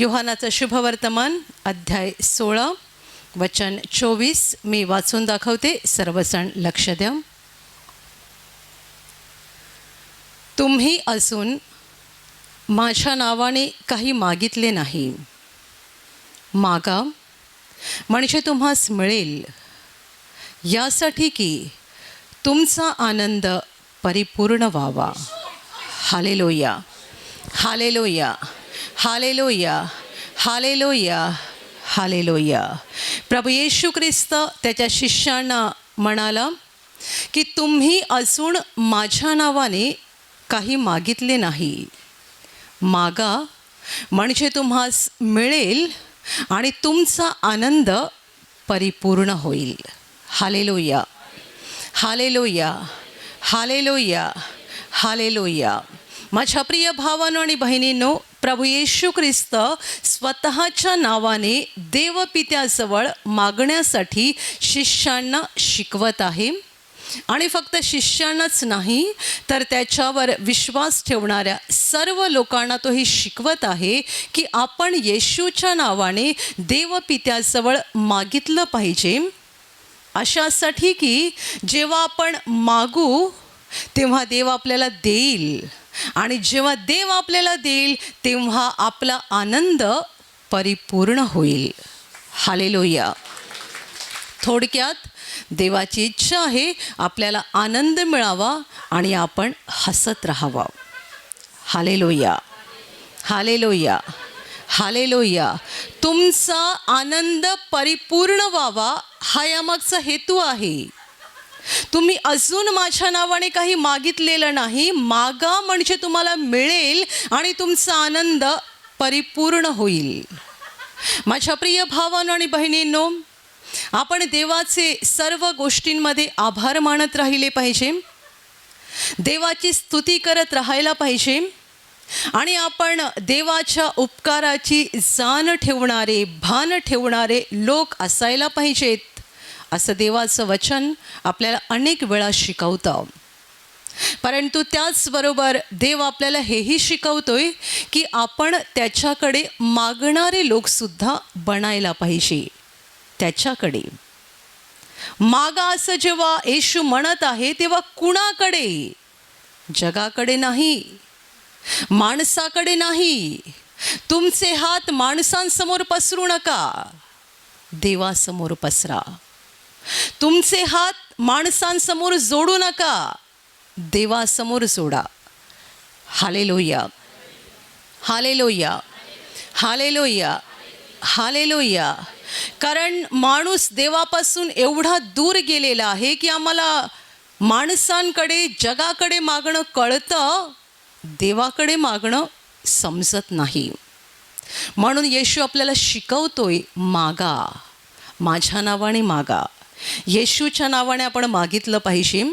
योहानाचं शुभवर्तमान अध्याय 16 वचन 24 मी वाचून दाखवते. सर्वजण लक्ष द्या. तुम्ही असून माझ्या नावाने काही मागितले नाही, मागा म्हणजे तुम्हास मिळेल, यासाठी की तुमचा आनंद परिपूर्ण व्हावा. Hallelujah, hallelujah, hallelujah, hallelujah, hallelujah. प्रभू येशू ख्रिस्त त्याच्या शिष्यांना म्हणाला की तुम्ही असून माझ्या नावाने काही मागितले नाही, मागा म्हणजे तुम्हास मिळेल आणि तुमचा आनंद परिपूर्ण होईल. Hallelujah, hallelujah, hallelujah, hallelujah. माझ्या प्रिय भावांनो आणि बहिणींनो, प्रभू येशू ख्रिस्त स्वतःच्या नावाने देवपित्याजवळ मागण्यासाठी शिष्यांना शिकवत आहे. आणि फक्त शिष्यांनाच नाही तर त्याच्यावर विश्वास ठेवणाऱ्या सर्व लोकांना तोही शिकवत आहे की आपण येशूच्या नावाने देवपित्याजवळ मागितलं पाहिजे, अशासाठी की जेव्हा आपण मागू तेव्हा देव आपल्याला देईल, आणि जेव्हा देव आपल्याला देईल तेव्हा आपला आनंद परिपूर्ण होईल. हालेलुया. थोडक्यात देवाची इच्छा आहे आपल्याला आनंद मिळावा आणि आपण हसत राहावं. Hallelujah, hallelujah, hallelujah. तुमचा आनंद परिपूर्ण व्हावा हा यामागचा हेतू आहे. तुम्ही अजून माझ्या नावाने काही मागितलेलं नाही, मागा म्हणजे तुम्हाला मिळेल आणि तुमचा आनंद परिपूर्ण होईल. माझ्या प्रिय भावांनो आणि बहिणींनो, आपण देवाचे सर्व गोष्टींमध्ये आभार मानत राहिले पाहिजे, देवाची स्तुती करत राहायला पाहिजे, आणि आपण देवाच्या उपकाराची जाण ठेवणारे, भान ठेवणारे लोक असायला पाहिजेत, असं देवाचं वचन आपल्याला अनेक वेळा शिकवतं. परंतु त्याचबरोबर देव आपल्याला हेही शिकवतोय की आपण त्याच्याकडे मागणारे लोकसुद्धा बनायला पाहिजे. त्याच्याकडे मागा असं जेव्हा येशू म्हणत आहे तेव्हा कुणाकडे? जगाकडे नाही, माणसाकडे नाही. तुमचे हात माणसांसमोर पसरू नका, देवासमोर पसरा. तुमचे हात माणसांसमोर जोडू नका, देवासमोर जोडा. Hallelujah, hallelujah, hallelujah, hallelujah. कारण माणूस देवापासून एवढा दूर गेलेला आहे की आम्हाला माणसांकडे, जगाकडे मागणं कळतं, देवाकडे मागणं समजत नाही. म्हणून येशू आपल्याला शिकवतोय, मागा, माझ्या नावाने मागा. येशूच्या नावाने आपण मागितलं पाहिजे,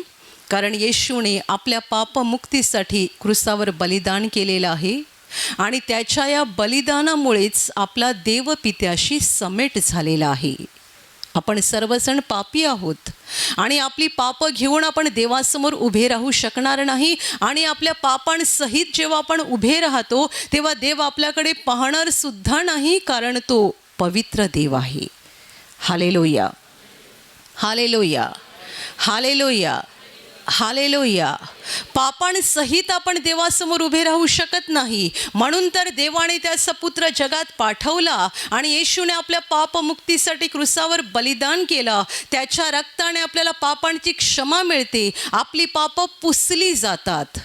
कारण येशूने आपल्या पापमुक्तीसाठी क्रूसावर बलिदान केलेलं आहे, आणि त्याच्या या बलिदानामुळेच आपला देवपित्याशी समेट झालेला आहे. आपण सर्वजण पापी आहोत आणि आपली पापं घेऊन आपण देवासमोर उभे राहू शकणार नाही, आणि आपल्या पापांसहित जेव्हा आपण उभे राहतो तेव्हा देव आपल्याकडे पाहणार सुद्धा नाही, कारण तो पवित्र देव आहे. Hallelujah, hallelujah, hallelujah, hallelujah. पापांसहित आपण देवासमोर उभे राहू शकत नाही, म्हणून तर देवाने त्याचा पुत्र जगात पाठवला आणि येशूने आपल्या पापमुक्तीसाठी क्रूसावर बलिदान केलं. त्याच्या रक्ताने आपल्याला पापांची क्षमा मिळते, आपली पापं पुसली जातात,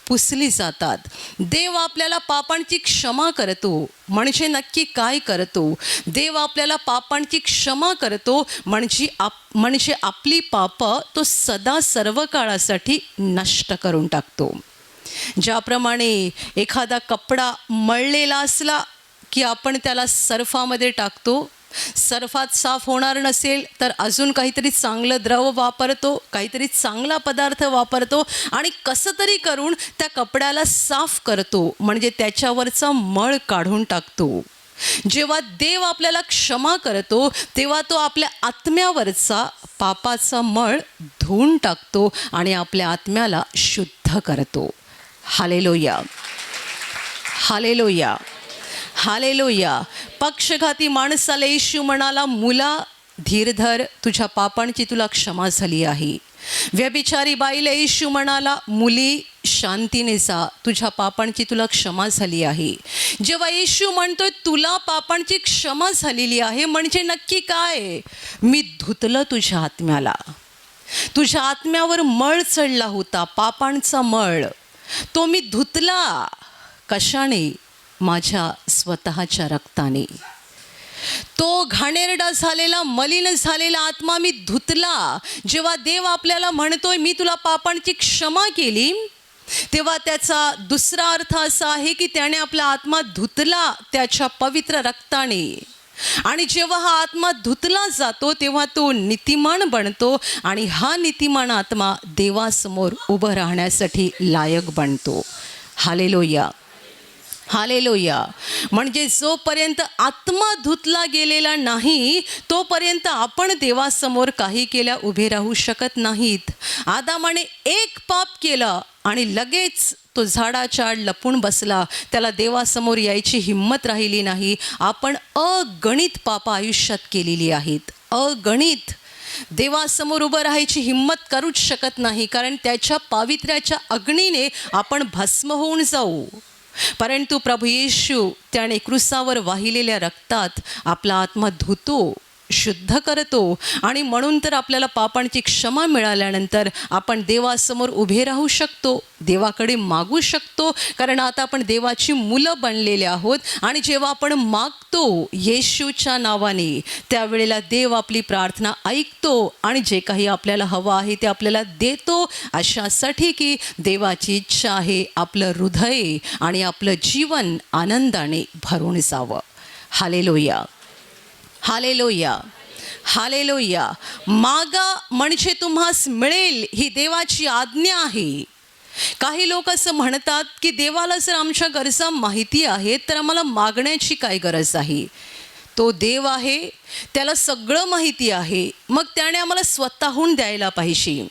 पुसली जातात. देव आपल्याला पापांची क्षमा करतो. म्हणजे नक्की काय करतो? देव आपल्याला पापांची क्षमा करतो म्हणजे आपली पापं तो सदा सर्व काळासाठी नष्ट करून टाकतो. ज्याप्रमाणे एखादा कपडा मळलेला असला की आपण त्याला सर्फामध्ये टाकतो, सर्फात साफ होणार नसेल तर अजून काहीतरी चांगलं द्रव वापरतो, काहीतरी चांगला पदार्थ वापरतो, आणि कसं तरी करून त्या कपड्याला साफ करतो, म्हणजे त्याच्यावरचा मळ काढून टाकतो. जेव्हा देव आपल्याला क्षमा करतो तेव्हा तो आपल्या आत्म्यावरचा पापाचा मळ धुवून टाकतो आणि आपल्या आत्म्याला शुद्ध करतो. Hallelujah, hallelujah, hallelujah. पक्षघाती माणसाला येशू म्हणाला, मुला धीर धर, तुझ्या पापांची तुला क्षमा झाली आहे. व्यभिचारी बाईला येशू म्हणाला, मुली शांतीने जा, तुझ्या पापांची तुला क्षमा झाली आहे. जेव्हा येशू म्हणतोय तुला पापांची क्षमा झालेली आहे, म्हणजे नक्की काय? मी धुतलं तुझ्या आत्म्याला. तुझ्या आत्म्यावर मळ चढला होता, पापांचा मळ, तो मी धुतला. कशाने? माझ्या स्वतःच्या रक्ताने. तो घाणेरडा झालेला, मलिन झालेला आत्मा मी धुतला. जेव्हा देव आपल्याला म्हणतोय मी तुला पापांची क्षमा केली, तेव्हा त्याचा दुसरा अर्थ असा आहे की त्याने आपला आत्मा धुतला त्याच्या पवित्र रक्ताने. आणि जेव्हा हा आत्मा धुतला जातो तेव्हा तो नीतिमान बनतो आणि हा नीतिमान आत्मा देवासमोर उभं राहण्यासाठी लायक बनतो. Hallelujah, hallelujah. म्हणजे जोपर्यंत आत्मा धुतला गेलेला नाही तोपर्यंत आपण देवासमोर काही केल्या उभे राहू शकत नाहीत. आदामाने एक पाप केलं आणि लगेच तो झाडाच्या आड लपून बसला. त्याला देवासमोर यायची हिंमत राहिली नाही. आपण अगणित पाप आयुष्यात केलेली आहेत, अगणित. देवासमोर उभं राहायची हिंमत करूच शकत नाही, कारण त्याच्या पावित्र्याच्या अग्नीने आपण भस्म होऊन जाऊ. परंतु प्रभू येशू त्याने क्रूसावर वाहिलेल्या रक्तात आपला आत्मा धुतो, शुद्ध करतो. आणि म्हणून तर आपल्याला पापांची क्षमा मिळाल्यानंतर आपण देवासमोर उभे राहू शकतो, देवाकडे मागू शकतो, कारण आता आपण देवाची मुलं बनलेले आहोत. आणि जेव्हा आपण मागतो येशूच्या नावाने, त्यावेळेला देव आपली प्रार्थना ऐकतो आणि जे काही आपल्याला हवं आहे ते आपल्याला देतो, अशासाठी की देवाची इच्छा आहे आपलं हृदय आणि आपलं जीवन आनंदाने भरून जावं. Hallelujah, hallelujah, hallelujah. मागा म्हणजे तुम्हास मिळेल, ही देवाची आज्ञा आहे. काही लोक असं म्हणतात की देवाला जर आमच्या गरजा माहिती आहेत तर आम्हाला मागण्याची काय गरज आहे? तो देव आहे, त्याला सगळं माहिती आहे, मग त्याने आम्हाला स्वतःहून द्यायला पाहिजे.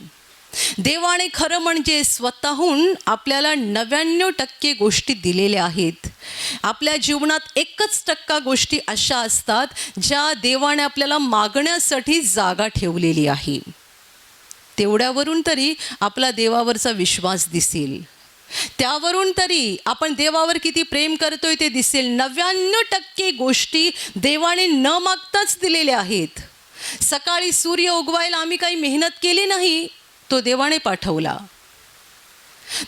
देवाने खरं म्हणजे स्वतःहून आपल्याला 99% गोष्टी दिलेल्या आहेत. आपल्या जीवनात 1% गोष्टी अशा असतात ज्या देवाने आपल्याला मागण्यासाठी जागा ठेवलेली आहे. तेवढ्यावरून तरी आपला देवावरचा विश्वास दिसेल, त्यावरून तरी आपण देवावर किती प्रेम करतोय ते दिसेल. 99% गोष्टी देवाने न मागताच दिलेल्या आहेत. सकाळी सूर्य उगवायला आम्ही काही मेहनत केली नाही, तो देवाने पाठवला.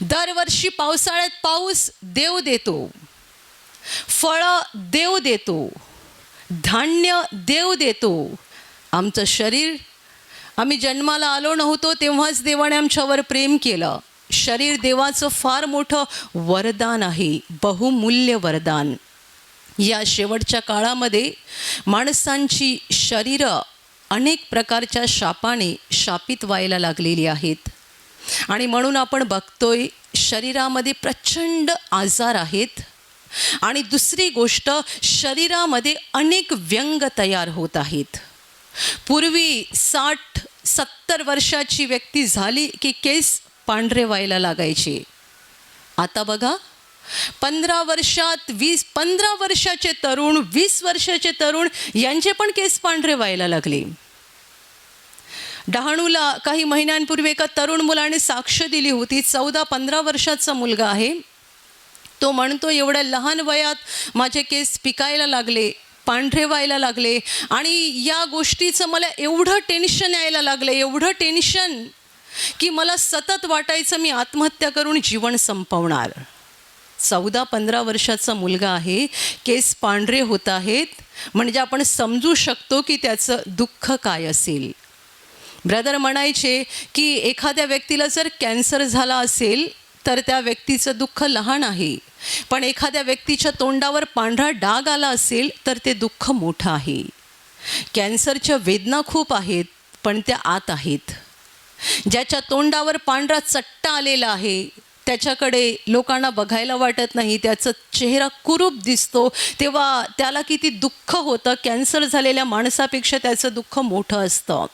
दरवर्षी पावसाळ्यात पाऊस देव देतो, फळं देव देतो, धान्य देव देतो. आमचं शरीर, आम्ही जन्माला आलो नव्हतो तेव्हाच देवाने आमच्यावर प्रेम केलं. शरीर देवाचं फार मोठं वरदान आहे, बहुमूल्य वरदान. या शेवटच्या काळामध्ये माणसांची शरीरं अनेक प्रकारच्या शापाने शापित व्हायला लागलेली आहेत. आणि म्हणून आपण बघतोय शरीरामध्ये प्रचंड आजार आहेत. आणि दुसरी गोष्ट, शरीरामध्ये अनेक व्यंग तयार होत आहेत. पूर्वी 60-70 वर्षाची व्यक्ती झाली की केस पांढरे व्हायला लागायचे. आता बघा 15 वर्षाचे तरुण, 20 वर्षाचे तरुण यांचे पण केस पांढरे व्हायला लागले. डहाणूला काही महिन्यांपूर्वी एका तरुण मुलाने साक्ष दिली होती. 14-15 वर्षाचा मुलगा आहे. तो म्हणतो एवढ्या लहान वयात माझे केस पिकायला लागले, पांढरे व्हायला लागले आणि या गोष्टीचं मला एवढं टेन्शन यायला लागलं, एवढं टेन्शन की मला सतत वाटायचं मी आत्महत्या करून जीवन संपवणार. 14-15 वर्षाचा मुलगा आहे, केस पांढरे होत आहेत, म्हणजे आपण समजू शकतो की त्याचं दुःख काय असेल. ब्रदर म्हणायचे की एखाद्या व्यक्तीला जर कॅन्सर झाला असेल तर त्या व्यक्तीचं दुःख लहान आहे, पण एखाद्या व्यक्तीच्या तोंडावर पांढरा डाग आला असेल तर ते दुःख मोठं आहे. कॅन्सरच्या वेदना खूप आहेत, पण त्या आत आहेत. ज्याच्या तोंडावर पांढरा चट्टा आलेला आहे त्याच्याकडे लोकांना बघायला वाटत नाही, त्याचा चेहरा कुरूप दिसतो, तेव्हा त्याला किती दुःख होतं. कॅन्सर झालेल्या माणसापेक्षा त्याचं दुःख मोठं असतं.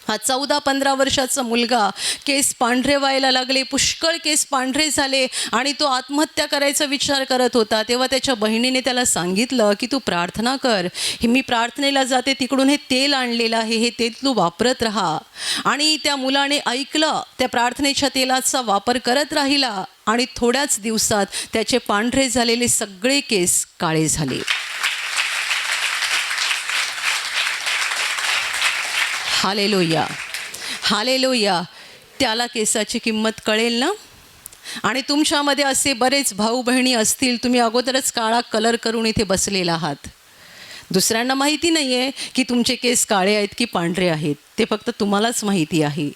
हा 14-15 वर्षाचा मुलगा, केस पांढरे व्हायला लागले, पुष्कळ केस पांढरे झाले आणि तो आत्महत्या करायचा विचार करत होता. तेव्हा त्याच्या बहिणीने त्याला सांगितलं की तू प्रार्थना कर, मी प्रार्थनेला जाते, तिकडून हे तेल आणलेलं आहे, हे तेल तू वापरत राहा. आणि त्या मुलाने ऐकलं, त्या प्रार्थनेच्या तेलाचा वापर करत राहिला आणि थोड्याच दिवसात त्याचे पांढरे झालेले सगळे केस काळे झाले. Hallelujah, hallelujah. त्याला केसाची किंमत कळेल ना. आणि तुमच्यामध्ये असे बरेच भाऊ बहिणी असतील, तुम्ही अगोदरच काळा कलर करून इथे बसलेला आहात. दुसऱ्यांना माहिती नाही आहे की तुमचे केस काळे आहेत की पांढरे आहेत, ते फक्त तुम्हालाच माहिती आहे.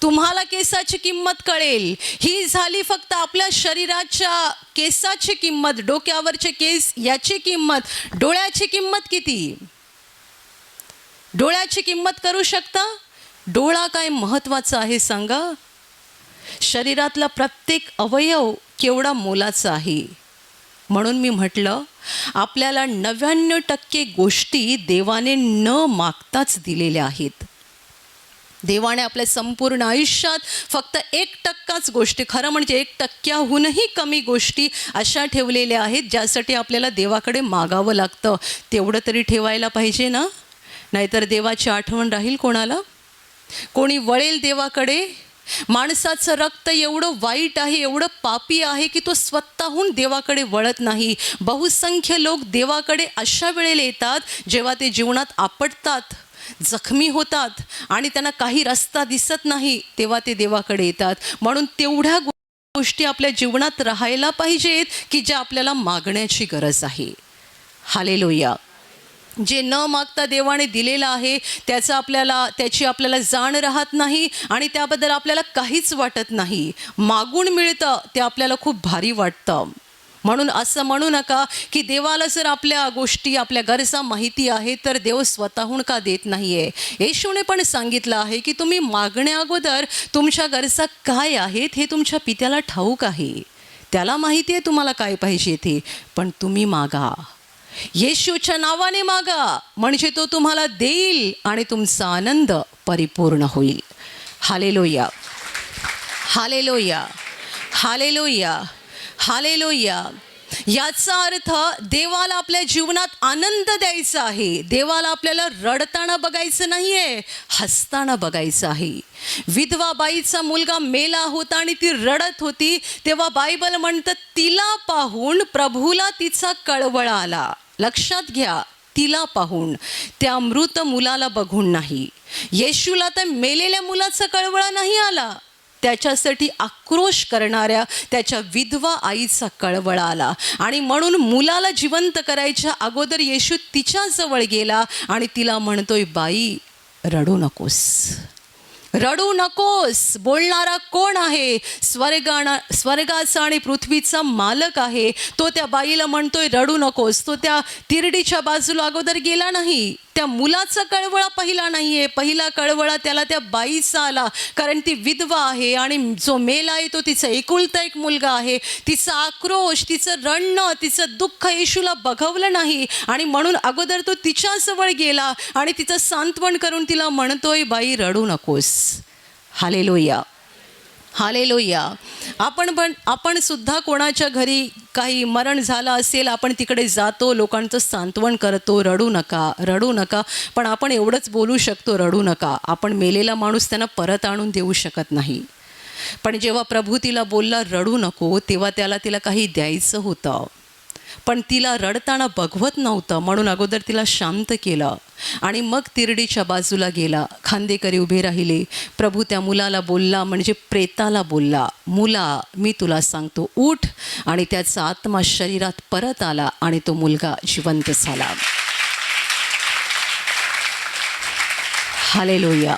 तुम्हाला केसाची किंमत कळेल. ही झाली फक्त आपल्या शरीराच्या केसाची किंमत, डोक्यावरचे केस याची किंमत. डोळ्याची किंमत किती? डोळ्याची किंमत करू शकता? डोळा काय महत्त्वाचा आहे सांगा? शरीरातला प्रत्येक अवयव केवढा मोलाचा आहे. म्हणून मी म्हटलं, आपल्याला 99% गोष्टी देवाने न मागताच दिलेल्या आहेत. देवाने आपल्या संपूर्ण आयुष्यात फक्त 1%च गोष्टी, खरं म्हणजे 1%हूनही कमी गोष्टी अशा ठेवलेल्या आहेत ज्यासाठी आपल्याला देवाकडे मागावं लागतं. तेवढं तरी ठेवायला पाहिजे ना, नाहीतर देवाची आठवण राहील कोणाला? कोणी वळेल देवाकडे? माणसाचं रक्त एवढं वाईट आहे, एवढं पापी आहे की तो स्वतःहून देवाकडे वळत नाही. बहुसंख्य लोक देवाकडे अशा वेळेला येतात जेव्हा ते जीवनात आपटतात, जखमी होतात आणि त्यांना काही रस्ता दिसत नाही, तेव्हा ते देवाकडे येतात. म्हणून तेवढ्या गोष्टी आपल्या जीवनात राहायला पाहिजेत की ज्या आपल्याला मागण्याची गरज आहे. हालेलुया. जे न मागता देवाने दिलेलं आहे त्याची आपल्याला जाण राहत नाही आणि त्याबद्दल आपल्याला काहीच वाटत नाही. मागून मिळतं ते आपल्याला खूप भारी वाटतं. म्हणून असं म्हणू नका की देवाला जर आपल्या गोष्टी, आपल्या गरजा माहिती आहे तर देव स्वतःहून का देत नाही आहे. येशूने पण सांगितलं आहे की तुम्ही मागण्या अगोदर तुमच्या गरजा काय आहेत हे तुमच्या पित्याला ठाऊक आहे. त्याला माहिती आहे तुम्हाला काय पाहिजे ते, पण तुम्ही मागा. येशूच्या नावाने मागा, म्हणजे तो तुम्हाला देईल आणि तुमचा आनंद परिपूर्ण होईल. Hallelujah, hallelujah, hallelujah, hallelujah. याचा अर्थ देवाला आपल्या जीवनात आनंद द्यायचा आहे. देवाला आपल्याला रडताना बघायचं नाही आहे, हसताना बघायचं आहे. विधवा बाईचा मुलगा मेला होता आणि ती रडत होती, तेव्हा बायबल म्हणतं तिला पाहून प्रभूला तिचा कळवळा आला. लक्षात घ्या, तिला पाहून, त्या मृत मुलाला बघून नाही. येशूला तर मेलेल्या मुलाचा कळवळा नाही आला, त्याच्यासाठी आक्रोश करणाऱ्या त्याच्या विधवा आईचा कळवळा आला. आणि म्हणून मुलाला जिवंत करायच्या अगोदर येशू तिच्याजवळ गेला आणि तिला म्हणतोय, बाई रडू नकोस, रडू नकोस. बोलणारा कोण आहे? स्वर्गाचा आणि पृथ्वीचा मालक आहे. तो त्या बाईला म्हणतोय रडू नकोस. तो त्या तिरडीच्या बाजूला अगोदर गेला नाही, त्या मुलाचा कळवळा पहिला नाही आहे. पहिला कळवळा त्याला त्या बाईचा आला, कारण ती विधवा आहे आणि जो मेला आहे तो तिचा एकुलता एक मुलगा आहे. तिचा आक्रोश, तिचं रडणं, तिचं दुःख येशूला बघवलं नाही आणि म्हणून अगोदर तो तिच्याजवळ गेला आणि तिचं सांत्वन करून तिला म्हणतोय, बाई रडू नकोस. Hallelujah, hallelujah. आपण सुद्धा कोणाच्या घरी काही मरण झालं असेल, आपण तिकडे जातो, लोकांचं सांत्वन करतो, रडू नका, रडू नका. पण आपण एवढंच बोलू शकतो, रडू नका. आपण मेलेला माणूस त्यांना परत आणून देऊ शकत नाही. पण जेव्हा प्रभू तिला बोलला रडू नको, तेव्हा तिला काही द्यायचं होतं, पण तिला रडताना बघवत नव्हतं. म्हणून अगोदर तिला शांत केलं आणि मग तिरडीच्या बाजूला गेला. खांदेकरी उभे राहिले. प्रभू त्या मुलाला बोलला, म्हणजे प्रेताला बोलला, मुला मी तुला सांगतो उठ. आणि त्याचा आत्मा शरीरात परत आला आणि तो मुलगा जिवंत झाला. हालेलुया.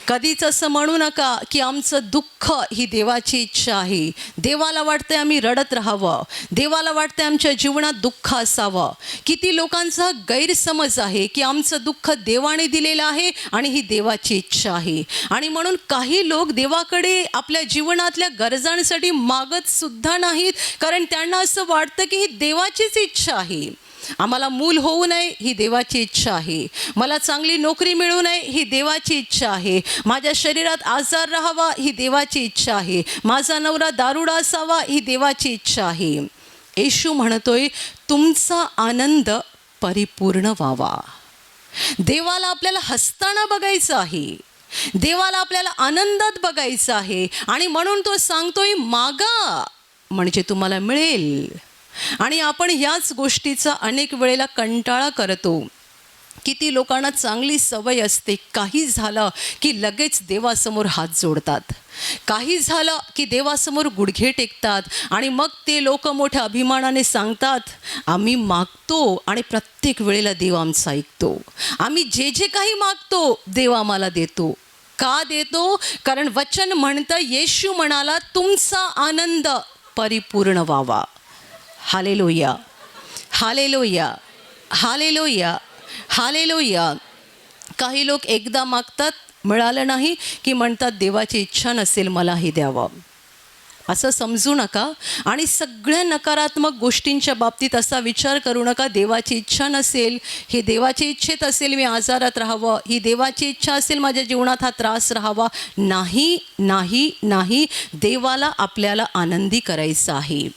कधीच असं म्हणू नका की आमचं दुःख ही देवाची इच्छा आहे. देवाला वाटतंय आम्ही रडत राहावं, देवाला वाटतंय आमच्या जीवनात दुःख असावं. किती लोकांचा गैरसमज आहे की आमचं दुःख देवाने दिलेलं आहे आणि ही देवाची इच्छा आहे. आणि म्हणून काही लोक देवाकडे आपल्या जीवनातल्या गरजांसाठी मागत सुद्धा नाहीत, कारण त्यांना असं वाटतं की ही देवाचीच इच्छा आहे. आम्हाला मूल होऊ नये ही देवाची इच्छा आहे. मला चांगली नोकरी मिळू नये ही देवाची इच्छा आहे. माझ्या शरीरात आजार राहावा ही देवाची इच्छा आहे. माझा नवरा दारुडा असावा ही देवाची इच्छा आहे. येशू म्हणतोय तुमचा आनंद परिपूर्ण व्हावा. देवाला आपल्याला हसताना बघायचं आहे. देवाला आपल्याला आनंदात बघायचं आहे. आणि म्हणून तो सांगतोय मागा म्हणजे तुम्हाला मिळेल. आणि आपण ह्याच गोष्टीचा अनेक वेळेला कंटाळा करतो. किती लोकांना चांगली सवय असते, काही झालं की लगेच देवासमोर हात जोडतात, काही झालं की देवासमोर गुडघे टेकतात. आणि मग ते लोक मोठ्या अभिमानाने सांगतात आम्ही मागतो आणि प्रत्येक वेळेला देव आमचं ऐकतो. आम्ही जे जे काही मागतो देव आम्हाला देतो. का देतो? कारण वचन म्हणतं, येशू म्हणाला तुमचा आनंद परिपूर्ण व्हावा. Hallelujah, hallelujah, hallelujah, hallelujah. काही लोक एकदा मागतात, मिळालं नाही की म्हणतात देवाची इच्छा नसेल मला हे द्यावं. असं समजू नका. आणि सगळ्या नकारात्मक गोष्टींच्या बाबतीत असा विचार करू नका देवाची इच्छा नसेल, हे देवाची इच्छेत असेल मी आजारात राहावं, ही देवाची इच्छा असेल माझ्या जीवनात हा त्रास राहावा. नाही नाही नाही, देवाला आपल्याला आनंदी करायचं आहे.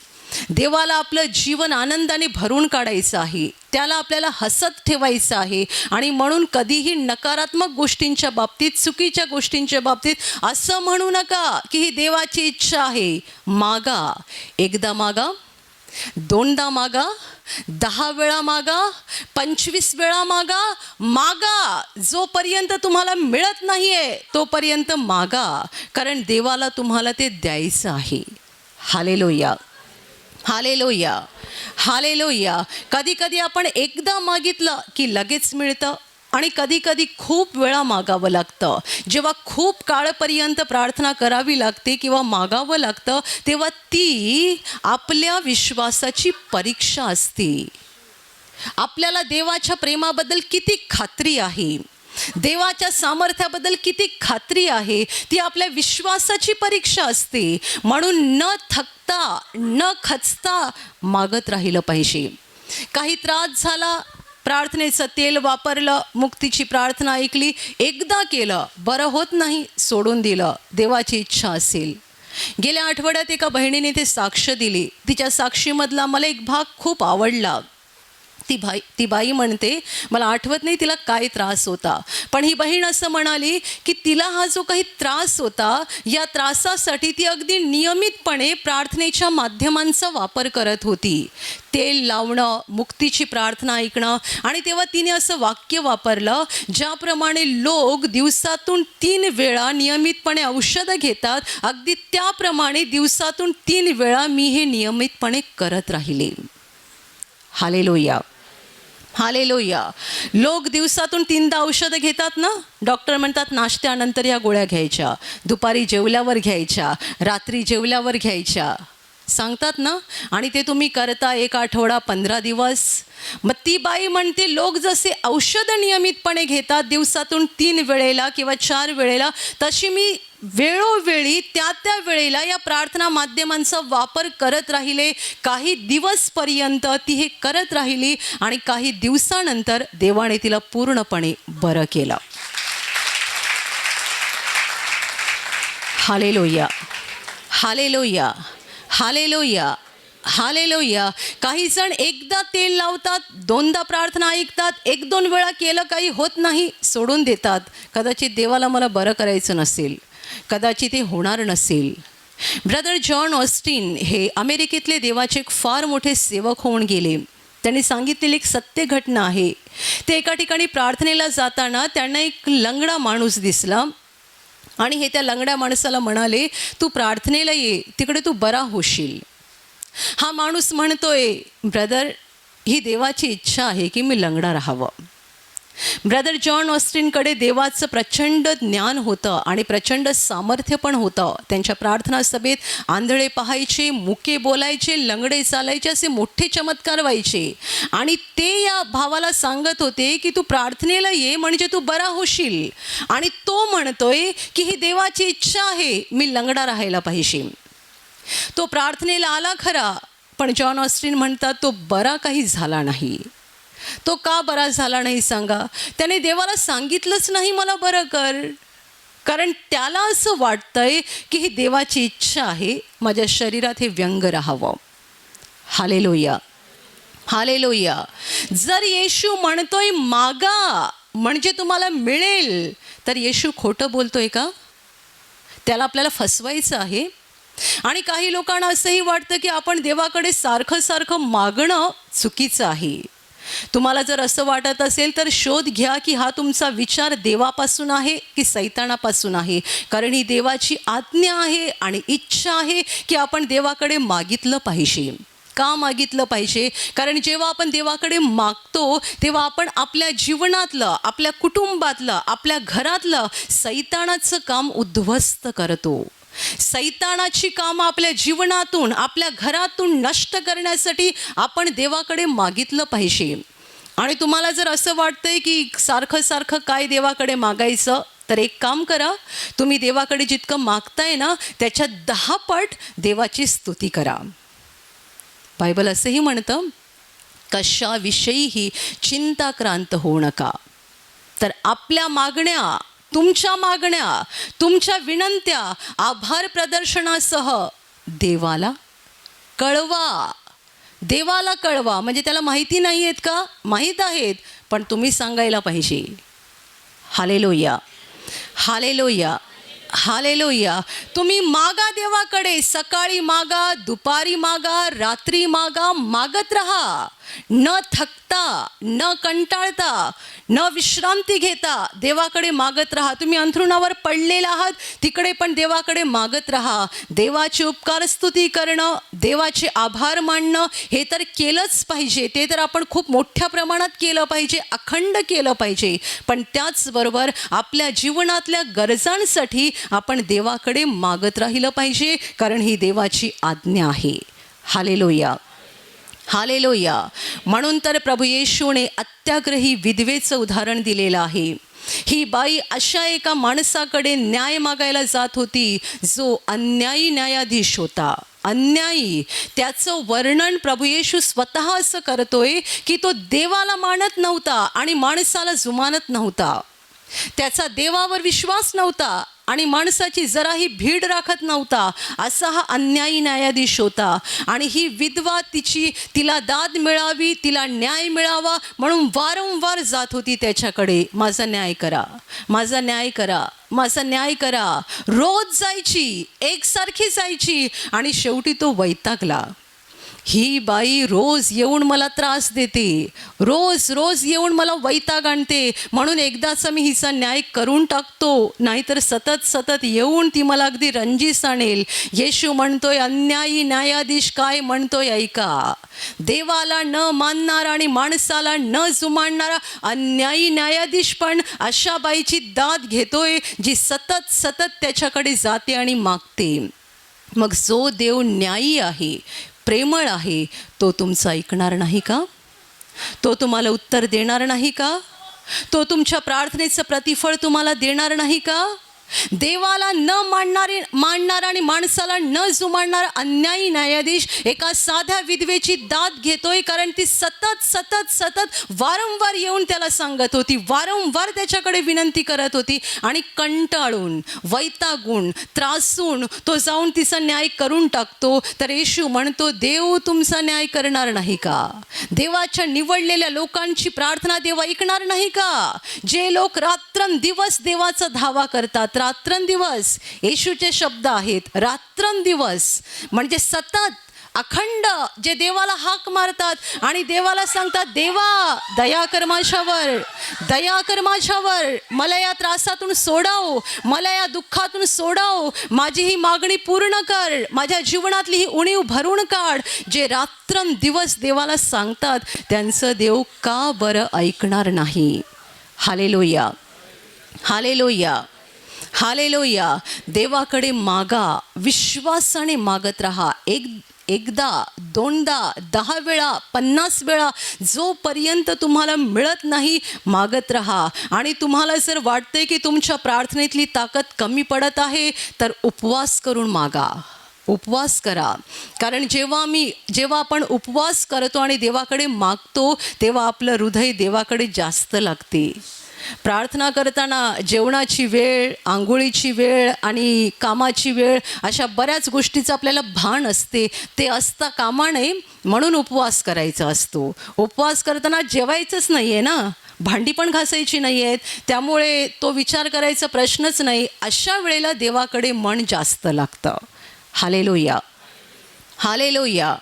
देवाला आपलं जीवन आनंदाने भरून काढायचं आहे. त्याला आपल्याला हसत ठेवायचं आहे. आणि म्हणून कधीही नकारात्मक गोष्टींच्या बाबतीत, चुकीच्या गोष्टींच्या बाबतीत असं म्हणू नका की ही देवाची इच्छा आहे. मागा, एकदा मागा, दोनदा मागा, 10 वेळा मागा, 25 वेळा मागा. मागा जोपर्यंत तुम्हाला मिळत नाहीये तोपर्यंत मागा, कारण देवाला तुम्हाला ते द्यायचं आहे. Hallelujah, hallelujah, hallelujah. कधी कधी आपण एकदा मागितलं की लगेच मिळतं आणि कधी कधी खूप वेळा मागावं लागतं. जेव्हा खूप काळपर्यंत प्रार्थना करावी लागते किंवा मागावं लागतं तेव्हा ती आपल्या विश्वासाची परीक्षा असते. आपल्याला देवाच्या प्रेमाबद्दल किती खात्री आहे, देवाच्या सामर्थ्याबद्दल किती खात्री आहे, ती आपल्या विश्वासाची परीक्षा असते. म्हणून न थकता न खचता मागत राहिलं पाहिजे. काही त्रास झाला, प्रार्थनेचं तेल वापरलं, मुक्तीची प्रार्थना ऐकली, एकदा केलं, बरं होत नाही, सोडून दिलं, देवाची इच्छा असेल. गेल्या आठवड्यात एका बहिणीने ते साक्ष दिली. तिच्या साक्षीमधला मला एक भाग खूप आवडला. ती बाई म्हणते मला आठवत नाही तिला काय त्रास होता, पण ही बहीण असं म्हणाली की तिला हा जो काही त्रास होता या त्रासासाठी ती अगदी नियमितपणे प्रार्थनेच्या माध्यमांचा वापर करत होती. तेल लावणं, मुक्तीची प्रार्थना ऐकणं. आणि तेव्हा तिने असं वाक्य वापरलं, ज्याप्रमाणे लोक दिवसातून 3 वेळा नियमितपणे औषधं घेतात, अगदी त्याप्रमाणे दिवसातून 3 वेळा मी हे नियमितपणे करत राहिले. Hallelujah, hallelujah. लोक दिवसातून 3दा औषधं घेतात ना. डॉक्टर म्हणतात नाश्त्यानंतर या गोळ्या घ्यायच्या, दुपारी जेवल्यावर घ्यायच्या, रात्री जेवल्यावर घ्यायच्या, सांगतात ना. आणि ते तुम्ही करता 1 आठवडा, 15 दिवस. मग ती बाई म्हणते लोक जसे औषधं नियमितपणे घेतात दिवसातून 3 वेळेला किंवा 4 वेळेला, तशी मी वेळोवेळी त्या वेळेला या प्रार्थना माध्यमांचा वापर करत राहिले. काही दिवसपर्यंत ती हे करत राहिली आणि काही दिवसानंतर देवाने तिला पूर्णपणे बरं केलं. Hallelujah, hallelujah, hallelujah, hallelujah. काही जण एकदा तेल लावतात, 2दा प्रार्थना ऐकतात, 1-2 वेळा केलं काही होत नाही, सोडून देतात. कदाचित देवाला मला बरं करायचं नसेल, कदाचित ते होणार नसेल. ब्रदर जॉन ऑस्टिन हे अमेरिकेतले देवाचे एक फार मोठे सेवक होऊन गेले. त्यांनी सांगितलेली एक सत्य घटना आहे. ते एका ठिकाणी प्रार्थनेला जाताना त्यांना एक लंगडा माणूस दिसला आणि हे त्या लंगड्या माणसाला म्हणाले तू प्रार्थनेला ये, तिकडे तू बरा होशील. हा माणूस म्हणतोय ब्रदर ही देवाची इच्छा आहे की मी लंगडा राहावं. ब्रदर जॉन ऑस्टिनकडे देवाचं प्रचंड ज्ञान होतं आणि प्रचंड सामर्थ्य पण होतं. त्यांच्या प्रार्थना सभेत आंधळे पाहायचे, मुके बोलायचे, लंगडे चालायचे, असे मोठे चमत्कार व्हायचे. आणि ते या भावाला सांगत होते की तू प्रार्थनेला ये म्हणजे तू बरा होशील. आणि तो म्हणतोय की ही देवाची इच्छा आहे, मी लंगडा राहायला पाहिजे. तो प्रार्थनेला आला खरा, पण जॉन ऑस्टिन म्हणतात तो बरा काही झाला नाही. तो का बरा झाला नाही सांगा? त्याने देवाला सांगितलंच नाही मला बरं कर, कारण त्याला असं वाटतंय की ही देवाची इच्छा आहे माझ्या शरीरात हे व्यंग राहावं. Hallelujah, hallelujah. जर येशू म्हणतोय मागा म्हणजे तुम्हाला मिळेल, तर येशू खोटं बोलतोय का? त्याला आपल्याला फसवायचं आहे. आणि काही लोकांना असंही वाटतं की आपण देवाकडे सारखं सारखं मागणं चुकीचं आहे. तुम्हाला जर असं वाटत असेल तर शोध घ्या की हा तुमचा विचार देवापासून आहे की सैतानापासून आहे. कारण ही देवाची आज्ञा आहे आणि इच्छा आहे की आपण देवाकडे मागितलं पाहिजे. का मागितलं पाहिजे? कारण जेव्हा आपण देवाकडे मागतो तेव्हा आपण आपल्या जीवनातलं, आपल्या कुटुंबातलं, आपल्या घरातलं सैतानाचं काम उद्ध्वस्त करतो. सैतानाची कामं आपल्या जीवनातून, आपल्या घरातून नष्ट करण्यासाठी आपण देवाकडे मागितलं पाहिजे. आणि तुम्हाला जर असं वाटतंय की सारखं सारखं काय देवाकडे मागायचं, तर एक काम करा, तुम्ही देवाकडे जितकं मागताय ना त्याच्या 10 पट देवाची स्तुती करा. बायबल असंही म्हणतं, कशाविषयीही चिंताक्रांत होऊ नका. तर आपल्या मागण्या, तुमच्या मागण्या, तुमच्या विनंत्या आभार प्रदर्शनासह देवाला कळवा. देवाला कळवा. म्हणजे त्याला माहिती नाही आहेत का? माहीत आहेत, पण तुम्ही सांगायला पाहिजे. Hallelujah, hallelujah, hallelujah. तुम्ही मागा देवाकडे. सकाळी मागा, दुपारी मागा, रात्री मागा, मागत राहा. न थकता, न कंटाळता, न विश्रांती घेता देवाकडे मागत राहा. तुम्ही अंथरुणावर पडलेला आहात तिकडे पण देवाकडे मागत राहा. देवाची उपकार स्तुती करणं, देवाचे आभार मानणं हे तर केलंच पाहिजे. ते तर आपण खूप मोठ्या प्रमाणात केलं पाहिजे, अखंड केलं पाहिजे. पण त्याचबरोबर आपल्या जीवनातल्या गरजांसाठी आपण देवाकडे मागत राहिलं पाहिजे, कारण ही देवाची आज्ञा आहे. Hallelujah, hallelujah. म्हणून तर प्रभू येशूने अत्याग्रही विधवेचं उदाहरण दिलेलं आहे. ही बाई अशा एका माणसाकडे न्याय मागायला जात होती जो अन्यायी न्यायाधीश होता. अन्यायी. त्याचं वर्णन प्रभू येशू स्वतः असं करतोय की तो देवाला मानत नव्हता आणि माणसाला जुमानत नव्हता. त्याचा देवावर विश्वास नव्हता आणि माणसाची जराही भीड राखत नव्हता. असा हा अन्यायी न्यायाधीश होता. आणि ही विधवा तिला दाद मिळावी, तिला न्याय मिळावा म्हणून वारंवार जात होती त्याच्याकडे. माझा न्याय करा, माझा न्याय करा, माझा न्याय करा. रोज जायची, एकसारखी जायची आणि शेवटी तो वैतागला. ही बाई रोज येऊन मला त्रास देते, रोज रोज येऊन मला वैताग आणते, म्हणून एकदाचा मी हिचा न्याय करून टाकतो, नाहीतर सतत सतत येऊन ती मला अगदी रंजीस आणेल. येशू म्हणतोय अन्यायी न्यायाधीश काय म्हणतोय ऐका. देवाला न मानणारा आणि माणसाला न जुमानणारा अन्यायी न्यायाधीश पण अशा बाईची दाद घेतोय जी सतत सतत त्याच्याकडे जाते आणि मागते. मग जो देव न्यायी आहे, प्रेमळ आहे, तो तुमचं ऐकणार नाही का? तो तुम्हाला उत्तर देणार नाही का? तो तुमच्या प्रार्थनेचं प्रतिफळ तुम्हाला देणार नाही का? देवाला न मानणारा आणि माणसाला न जुमानणारा अन्यायी न्यायाधीश एका साध्या विधवेची दाद घेतोय, कारण ती सतत सतत सतत वारंवार येऊन त्याला सांगत होती, वारंवार त्याच्याकडे विनंती करत होती आणि कंटाळून, वैतागून, त्रासून तो जाऊन तिचा न्याय करून टाकतो. तर येशू म्हणतो, देव तुमचा न्याय करणार नाही का? देवाच्या निवडलेल्या लोकांची प्रार्थना देव ऐकणार नाही का? जे लोक रात्रंदिवस देवाचा धावा करतात, रात्रंदिवस, येशूचे शब्द आहेत, रात्रंदिवस म्हणजे सतत अखंड जे देवाला हाक मारतात आणि देवाला सांगतात, देवा दया कर माझ्यावर, दया कर माझ्यावर, मला या त्रासातून सोडव, मला या दुःखातून सोडव, माझी ही मागणी पूर्ण कर, माझ्या जीवनातली ही उणीव भरून काढ. जे रात्रंदिवस देवाला सांगतात त्यांचं देव का बरं ऐकणार नाही? Hallelujah, hallelujah, hallelujah. देवाकडे मागा, विश्वासाने मागत राहा. एकदा, दोनदा, 10 वेळा, 50 वेळा, जोपर्यंत तुम्हाला मिळत नाही मागत राहा. आणि तुम्हाला जर वाटते की तुमच्या प्रार्थनेतली ताकद कमी पडत आहे तर उपवास करून मागा. उपवास करा. कारण जेव्हा आपण उपवास करतो आणि देवाकडे मागतो तेव्हा आपलं हृदय देवाकडे जास्त लागते. प्रार्थना करताना जेवणाची वेळ, आंघोळीची वेळ आणि कामाची वेळ अशा बऱ्याच गोष्टीचं आपल्याला भान असते. ते असता कामा नये म्हणून उपवास करायचा असतो. उपवास करताना जेवायचंच नाही आहे ना, भांडी पण घासायची नाही आहेत, त्यामुळे तो विचार करायचा प्रश्नच नाही. अशा वेळेला देवाकडे मन जास्त लागतं. Hallelujah, hallelujah,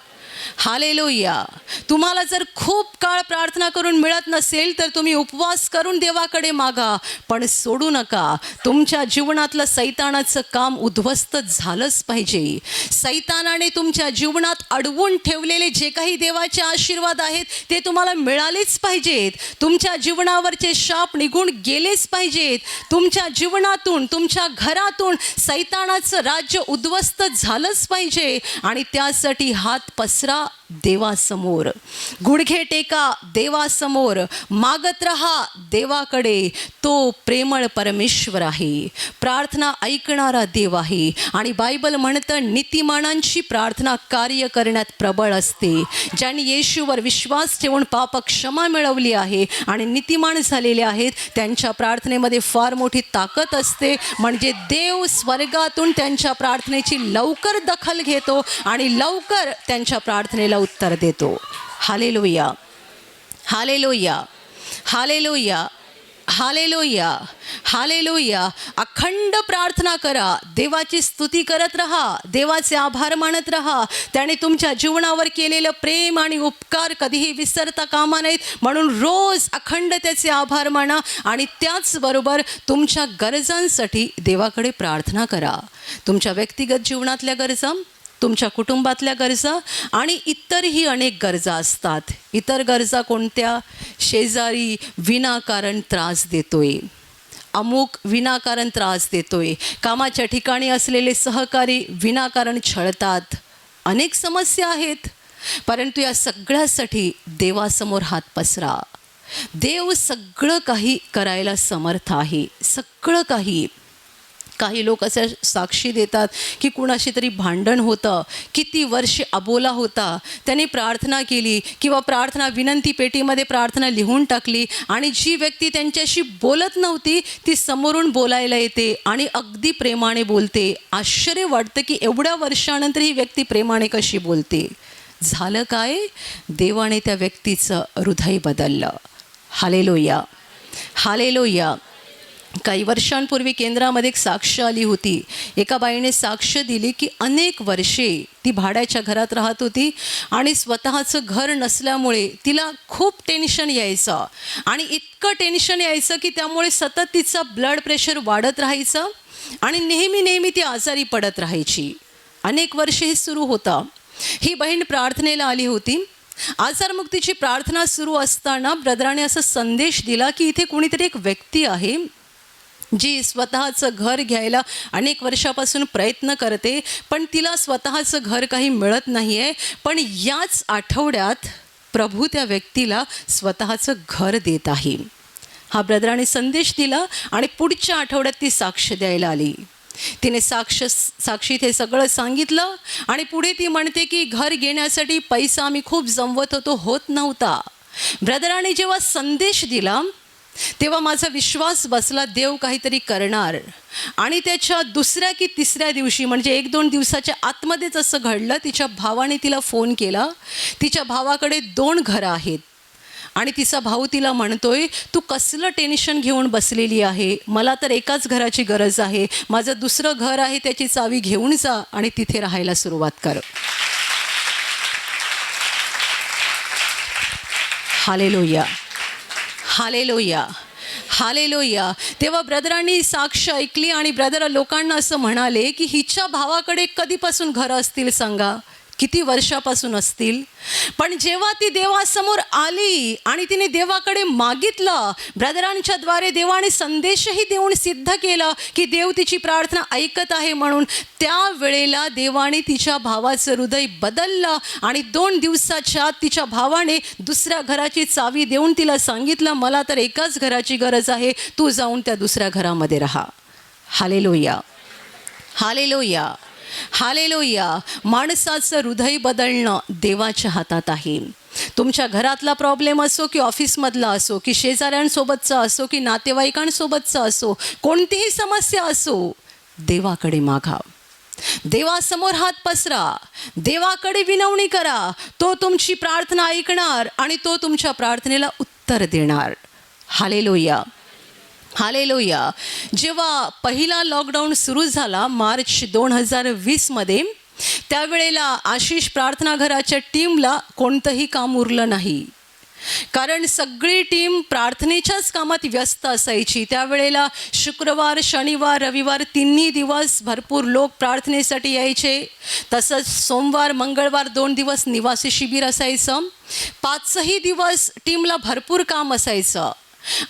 hallelujah. तुम्हाला जर खूप काळ प्रार्थना करून मिळत नसेल तर तुम्ही उपवास करून देवाकडे मागा, पण सोडू नका. तुमच्या जीवनातलं सैतानाचं काम उद्ध्वस्त झालंच पाहिजे. सैतानाने तुमच्या जीवनात अडवून ठेवलेले जे काही देवाचे आशीर्वाद आहेत ते तुम्हाला मिळालेच पाहिजेत. तुमच्या जीवनावरचे शाप निघून गेलेच पाहिजेत. तुमच्या जीवनातून, तुमच्या घरातून सैतानाचं राज्य उद्ध्वस्त झालंच पाहिजे. आणि त्यासाठी हात पसरा देवासमोर, गुडघे टेका देवासमोर, मागत रहा देवाकडे. तो प्रेमळ परमेश्वर आहे, प्रार्थना ऐकणारा देव आहे. आणि बायबल म्हणतं नीतिमानांची प्रार्थना कार्य करण्यात प्रबळ असते. ज्यांनी येशूवर विश्वास ठेवून पाप क्षमा मिळवली आहे आणि नीतिमान झालेले आहेत त्यांच्या प्रार्थनेमध्ये फार मोठी ताकद असते. म्हणजे देव स्वर्गातून त्यांच्या प्रार्थनेची लवकर दखल घेतो आणि लवकर त्यांच्या प्रार्थनेला उत्तर देतो. Hallelujah, hallelujah, hallelujah, hallelujah, hallelujah. अखंड प्रार्थना करा, देवाची स्तुती करत राहा, देवाचे आभार मानत राहा. त्याने तुमच्या जीवनावर केलेलं प्रेम आणि उपकार कधीही विसरता कामा नाहीत. म्हणून रोज अखंड त्याचे आभार माना आणि त्याचबरोबर तुमच्या गरजांसाठी देवाकडे प्रार्थना करा. तुमच्या व्यक्तिगत जीवनातल्या गरजा, तुमच्या कुटुंबातल्या गरजा आणि इतरही अनेक गरजा असतात. इतर गरजा कोणत्या? शेजारी विनाकारण त्रास देतोय, अमुक विनाकारण त्रास देतोय, कामाच्या ठिकाणी असलेले सहकारी विनाकारण छळतात. अनेक समस्या आहेत, परंतु या सगळ्यासाठी देवासमोर हात पसरा. देव सगळं काही करायला समर्थ आहे, सगळं काही. काही लोक असे साक्षी देतात की कुणाशी तरी भांडण होतं, किती वर्षे अबोला होता, त्यांनी प्रार्थना केली किंवा प्रार्थना विनंती पेटीमध्ये प्रार्थना लिहून टाकली आणि जी व्यक्ती त्यांच्याशी बोलत नव्हती ती समोरून बोलायला येते आणि अगदी प्रेमाने बोलते. आश्चर्य वाटतं की एवढ्या वर्षानंतर ही व्यक्ती प्रेमाने कशी बोलते. झालं काय? देवाने त्या व्यक्तीचं हृदय बदललं. Hallelujah, hallelujah. काही वर्षांपूर्वी केंद्रामध्ये एक साक्ष आली होती. एका बाईने साक्ष दिली की अनेक वर्षे ती भाड्याच्या घरात राहत होती आणि स्वतःचं घर नसल्यामुळे तिला खूप टेन्शन यायचं आणि इतकं टेन्शन यायचं की त्यामुळे सतत तिचं ब्लड प्रेशर वाढत राहायचं आणि नेहमी ती आजारी पडत राहायची. अनेक वर्षे हे सुरू होतं. ही बहीण प्रार्थनेला आली होती. आजारमुक्तीची प्रार्थना सुरू असताना ब्रदराने असा संदेश दिला की इथे कुणीतरी एक व्यक्ती आहे जी स्वतःचं घर घ्यायला अनेक वर्षापासून प्रयत्न करते, पण तिला स्वतःचं घर काही मिळत नाही आहे. पण याच आठवड्यात प्रभू त्या व्यक्तीला स्वतःचं घर देत आहे. हा ब्रदराने संदेश दिला आणि पुढच्या आठवड्यात ती साक्ष द्यायला आली. तिने साक्षीत हे सगळं सांगितलं आणि पुढे ती म्हणते की घर घेण्यासाठी पैसा आम्ही खूप जमवत होतो, होत नव्हता. ब्रदराने जेव्हा संदेश दिला तेव्हा माझा विश्वास बसला, देव काहीतरी करणार. आणि त्याच्या दुसऱ्या की तिसऱ्या दिवशी म्हणजे 1-2 दिवसाच्या आतमध्येच असं घडलं. तिच्या भावाने तिला फोन केला. तिच्या भावाकडे 2 घरं आहेत आणि तिचा भाऊ तिला म्हणतोय, तू कसलं टेन्शन घेऊन बसलेली आहे, मला तर एकाच घराची गरज आहे, माझं दुसरं घर आहे त्याची चावी घेऊन जा आणि तिथे राहायला सुरुवात कर. Hallelujah, hallelujah, hallelujah. तेव्हा ब्रदरांनी साक्ष ऐकली आणि ब्रदर लोकांना असं म्हणाले की हिच्या भावाकडे कधीपासून घरं असतील सांगा, किती वर्षापासून असतील. पण जेव्हा ती देवासमोर आली आणि तिने देवाकडे मागितलं, ब्रदरांच्या द्वारे देवाने संदेशही देऊन सिद्ध केला की देव तिची प्रार्थना ऐकत आहे म्हणून, त्यावेळेला देवाने तिच्या भावाचं हृदय बदललं आणि 2 दिवसाच्या आत तिच्या भावाने दुसऱ्या घराची चावी देऊन तिला सांगितलं, मला तर एकाच घराची गरज आहे, तू जाऊन त्या दुसऱ्या घरामध्ये राहा. Hallelujah, hallelujah, hallelujah. माणसाचं हृदय बदलणं देवाच्या हातात आहे. तुमच्या घरातला प्रॉब्लेम असो की ऑफिसमधला असो की शेजाऱ्यांसोबतचा असो की नातेवाईकांसोबतचा असो, कोणतीही समस्या असो, देवाकडे मागा. देवासमोर हात पसरा, देवाकडे विनवणी करा. तो तुमची प्रार्थना ऐकणार आणि तो तुमच्या प्रार्थनेला उत्तर देणार. हालेलुया. हालेलुया. जेव्हा पहिला लॉकडाऊन सुरू झाला मार्च 2020मध्ये, त्यावेळेला आशिष प्रार्थना घराच्या टीमला कोणतंही काम उरलं नाही, कारण सगळी टीम प्रार्थनेच्याच कामात व्यस्त असायची. त्यावेळेला शुक्रवार, शनिवार, रविवार तिन्ही दिवस भरपूर लोक प्रार्थनेसाठी यायचे. तसंच सोमवार, मंगळवार 2 दिवस निवासी शिबिर असायचं. 5ही दिवस टीमला भरपूर काम असायचं.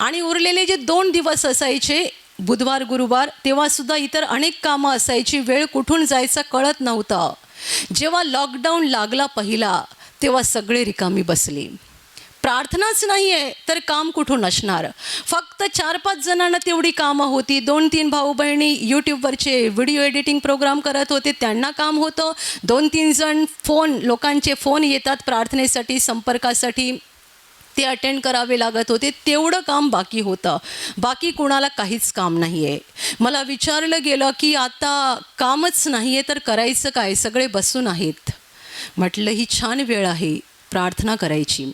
आणि उरलेले जे 2 दिवस असायचे, बुधवार, गुरुवार, तेव्हासुद्धा इतर अनेक कामं असायची. वेळ कुठून जायचा कळत नव्हतं. जेव्हा लॉकडाऊन लागला पहिला, तेव्हा सगळे रिकामी बसले. प्रार्थनाच नाही आहे तर काम कुठून असणार. फक्त 4-5 जणांना तेवढी कामं होती. 2-3 भाऊ बहिणी यूट्यूबवरचे व्हिडिओ एडिटिंग प्रोग्राम करत होते, त्यांना काम होतं. 2-3 जण लोकांचे फोन येतात प्रार्थनेसाठी, संपर्कासाठी, ते अटेंड करावे लागत होते. तेवढं काम बाकी होतं. बाकी कुणाला काहीच काम नाही आहे. मला विचारलं गेलं की आता कामच नाही आहे तर करायचं काय, सगळे बसून आहेत. म्हटलं ही छान वेळ आहे प्रार्थना करायची.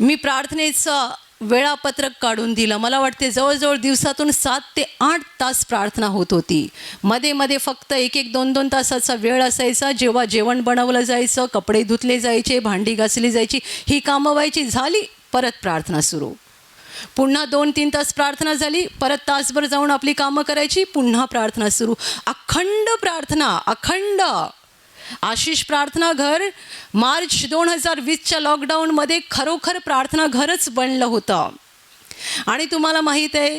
मी प्रार्थनेचं वेळापत्रक काढून दिलं. मला वाटते जवळजवळ दिवसातून 7 ते 8 तास प्रार्थना होत होती. मध्ये मध्ये फक्त 1-1, 2-2 तासाचा वेळ असायचा, जेव्हा जेवण बनवलं जायचं, कपडे धुतले जायचे, भांडी घासली जायची, ही कामं व्हायची. झाली, परत प्रार्थना सुरू. पुन्हा 2-3 तास प्रार्थना झाली, परत तासभर जाऊन आपली कामं करायची, पुन्हा प्रार्थना सुरू. अखंड प्रार्थना, अखंड. आशिष प्रार्थना घर मार्च 2020च्या लॉकडाऊनमध्ये खरोखर प्रार्थना घरच बनलं होतं. आणि तुम्हाला माहीत आहे,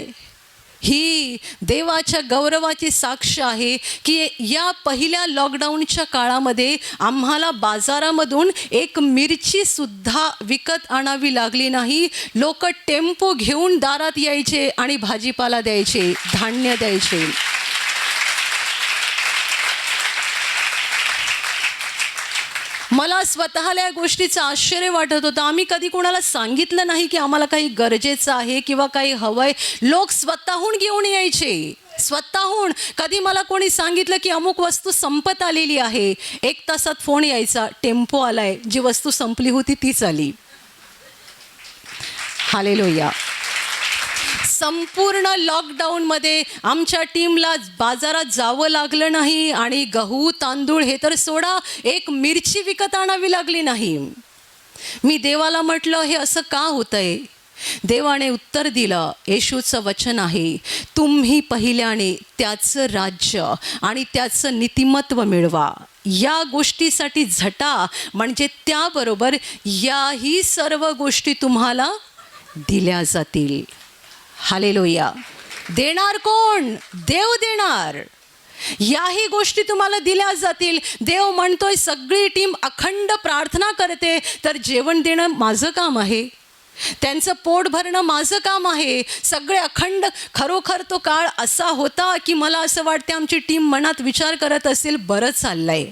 ही देवाच्या गौरवाची साक्ष आहे की या पहिल्या लॉकडाऊनच्या काळामध्ये आम्हाला बाजारामधून एक मिरचीसुद्धा विकत आणावी लागली नाही. लोक टेम्पो घेऊन दारात यायचे आणि भाजीपाला द्यायचे, धान्य द्यायचे. मला स्वतःला या गोष्टीचं आश्चर्य वाटत होतं. आम्ही कधी कोणाला सांगितलं नाही की आम्हाला काही गरजेचं आहे किंवा काही हवं आहे. लोक स्वतःहून घेऊन यायचे, स्वतःहून. कधी मला कोणी सांगितलं की अमुक वस्तू संपत आलेली आहे, 1 तासात फोन यायचा, टेम्पो आलाय, जी वस्तू संपली होती तीच आली. हालेलुया. संपूर्ण लॉकडाऊनमध्ये आमच्या टीमला बाजारात जावं लागलं नाही आणि गहू, तांदूळ हे तर सोडा, एक मिरची विकत आणावी लागली नाही. मी देवाला म्हटलं हे असं का होतंय? देवाने उत्तर दिलं. येशूचं वचन आहे, तुम्ही पहिल्याने त्याचं राज्य आणि त्याचं नीतिमत्व मिळवा, या गोष्टीसाठी झटा, म्हणजे त्याबरोबर याही सर्व गोष्टी तुम्हाला दिल्या जातील. हालेलुया. देणार कोण? देव देणार. याही गोष्टी तुम्हाला दिल्या जातील. देव म्हणतोय सगळी टीम अखंड प्रार्थना करते, तर जेवण देणं माझं काम आहे, त्यांचं पोट भरणं माझं काम आहे. सगळे अखंड. खरोखर तो काळ असा होता की मला असं वाटते आमची टीम मनात विचार करत असेल, बरं चाललंय,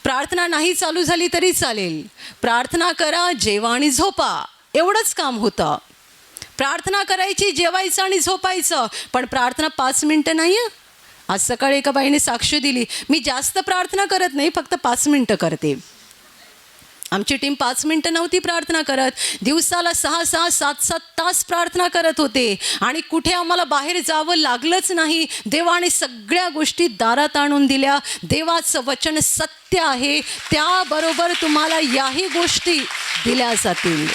प्रार्थना नाही चालू झाली तरी चालेल, प्रार्थना करा, जेवा आणि झोपा, एवढंच काम होतं. प्रार्थना करायची, जेवायचं आणि झोपायचं. पण प्रार्थना 5 मिनटं नाही आहे. आज सकाळी एका बाईने साक्ष दिली, मी जास्त प्रार्थना करत नाही, फक्त 5 मिनटं करते. आमची टीम 5 मिनटं नव्हती प्रार्थना करत, दिवसाला 6-6, 7-7 तास प्रार्थना करत होते. आणि कुठे आम्हाला बाहेर जावं लागलंच नाही. देवाने सगळ्या गोष्टी दारात आणून दिल्या. देवाचं वचन सत्य आहे, त्याबरोबर तुम्हाला याही गोष्टी दिल्या जातील.